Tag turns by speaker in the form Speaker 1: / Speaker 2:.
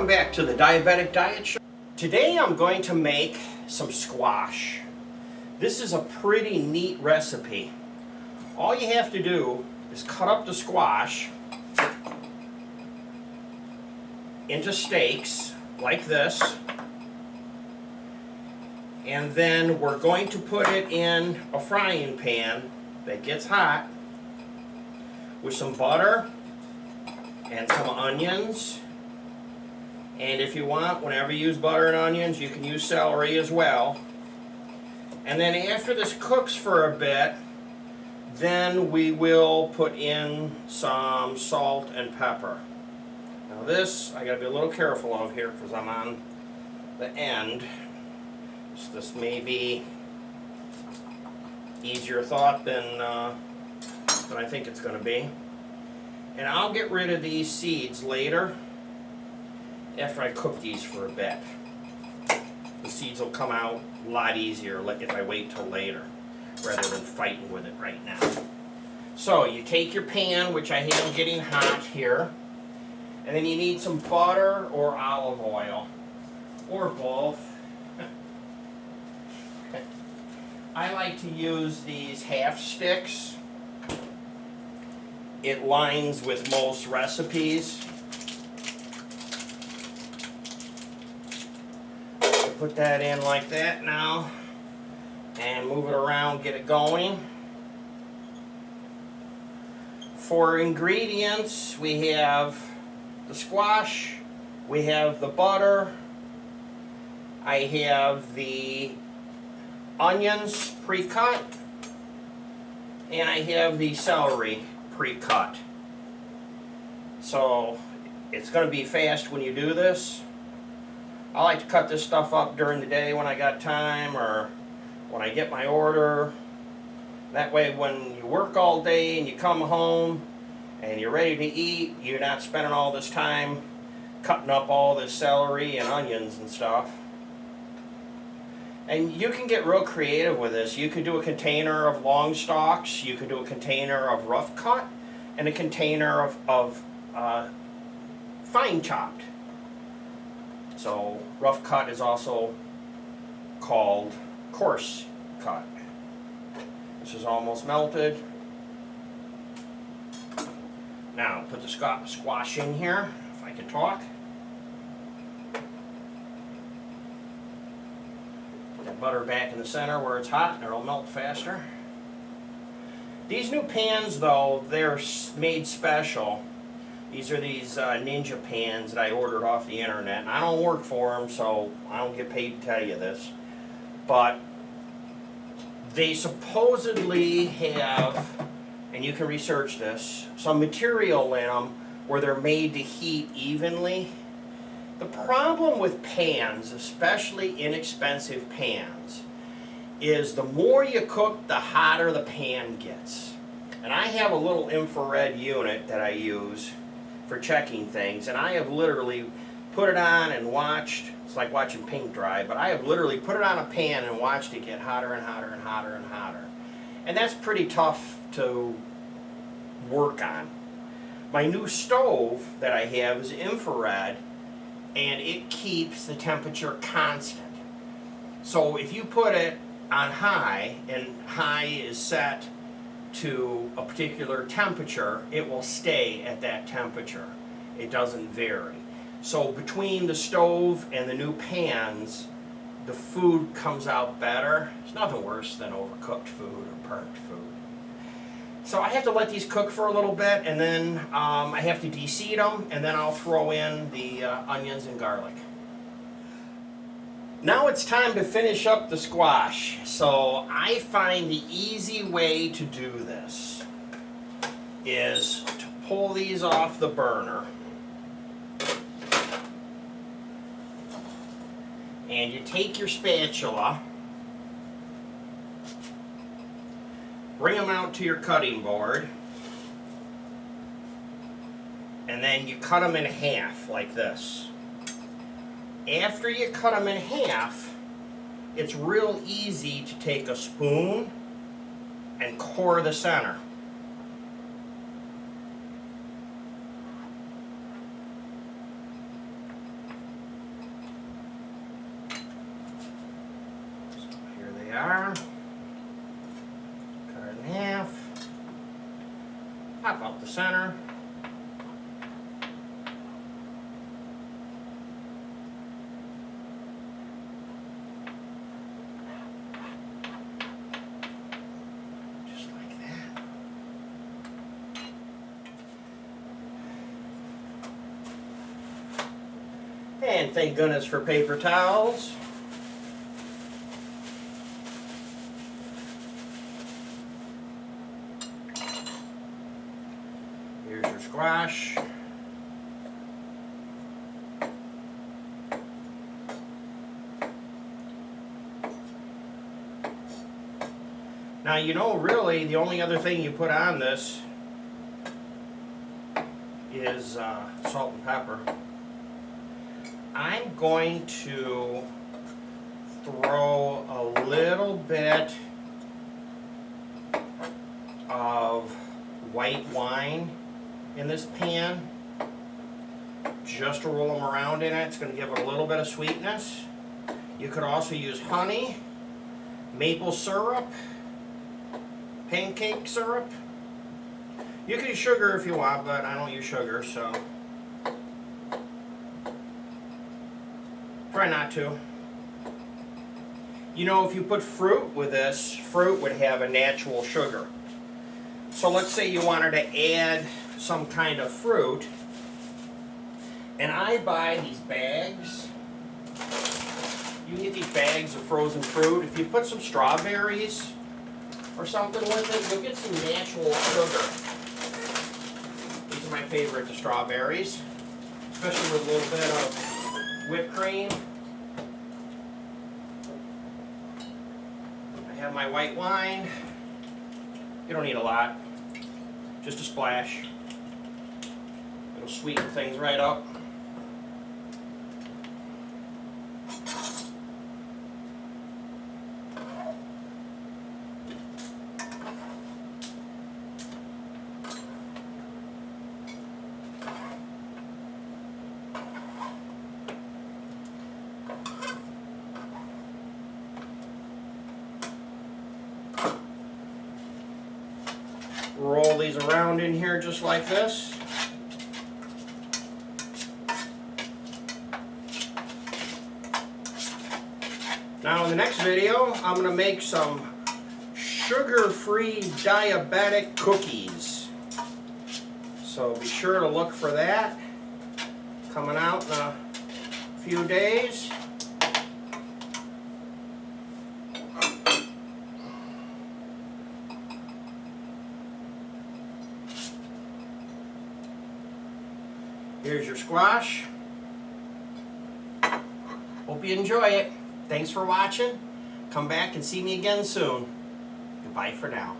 Speaker 1: back to the Diabetic Diet Show. Today I'm going to make some squash. This is a pretty neat recipe. All you have to do is cut up the squash into steaks like this, and then we're going to put it in a frying pan that gets hot with some butter and some onions. And if you want, whenever you use butter and onions, you can use celery as well. And then after this cooks for a bit, then we will put in some salt and pepper. Now this, I gotta be a little careful of here because I'm on the end. So this may be easier thought than I think it's gonna be. And I'll get rid of these seeds later after I cook these for a bit. The seeds will come out a lot easier if I wait till later rather than fighting with it right now. So you take your pan, which I have getting hot here, and then you need some butter or olive oil, or both. I like to use these half sticks. It lines with most recipes. Put that in like that now and move it around, get it going. For ingredients, we have the squash, we have the butter, I have the onions pre-cut, and I have the celery pre-cut. So it's going to be fast when you do this. I like to cut this stuff up during the day when I got time or when I get my order. That way when you work all day and you come home and you're ready to eat, you're not spending all this time cutting up all this celery and onions and stuff. And you can get real creative with this. You could do a container of long stalks, you could do a container of rough cut, and a container of fine chopped. So rough cut is also called coarse cut. This is almost melted. Now put the squash in here, if I can talk. Put that butter back in the center where it's hot and it'll melt faster. These new pans though, they're made special. These are these Ninja pans that I ordered off the internet. And I don't work for them, so I don't get paid to tell you this. But they supposedly have, and you can research this, some material in them where they're made to heat evenly. The problem with pans, especially inexpensive pans, is the more you cook, the hotter the pan gets. And I have a little infrared unit that I use for checking things, and I have literally put it on and watched, it's like watching paint dry, but I have literally put it on a pan and watched it get hotter and hotter and hotter and hotter. And that's pretty tough to work on. My new stove that I have is infrared, and it keeps the temperature constant. So if you put it on high, and high is set to a particular temperature, it will stay at that temperature. It doesn't vary. So between the stove and the new pans, the food comes out better. There's nothing worse than overcooked food or burnt food. So I have to let these cook for a little bit, and then I have to de-seed them, and then I'll throw in the onions and garlic. Now it's time to finish up the squash. So I find the easy way to do this is to pull these off the burner. And you take your spatula, bring them out to your cutting board, and then you cut them in half like this. After you cut them in half, it's real easy to take a spoon and core the center. Pop out the center. Just like that. And thank goodness for paper towels. Here's your squash. Now, you know, really, the only other thing you put on this is salt and pepper. I'm going to throw a little bit of white wine in this pan, just to roll them around in it. It's going to give it a little bit of sweetness. You could also use honey, maple syrup, pancake syrup. You can use sugar if you want, but I don't use sugar, so try not to. You know, if you put fruit with this, fruit would have a natural sugar. So let's say you wanted to add some kind of fruit, and I buy these bags. You can get these bags of frozen fruit. If you put some strawberries or something with it, you'll get some natural sugar. These are my favorite, the strawberries, especially with a little bit of whipped cream. I have my white wine. You don't need a lot, just a splash. It'll sweeten things right up. Roll these around in here just like this. Now in the next video, I'm going to make some sugar-free diabetic cookies. So be sure to look for that. Coming out in a few days. Here's your squash. Hope you enjoy it. Thanks for watching. Come back and see me again soon. Goodbye for now.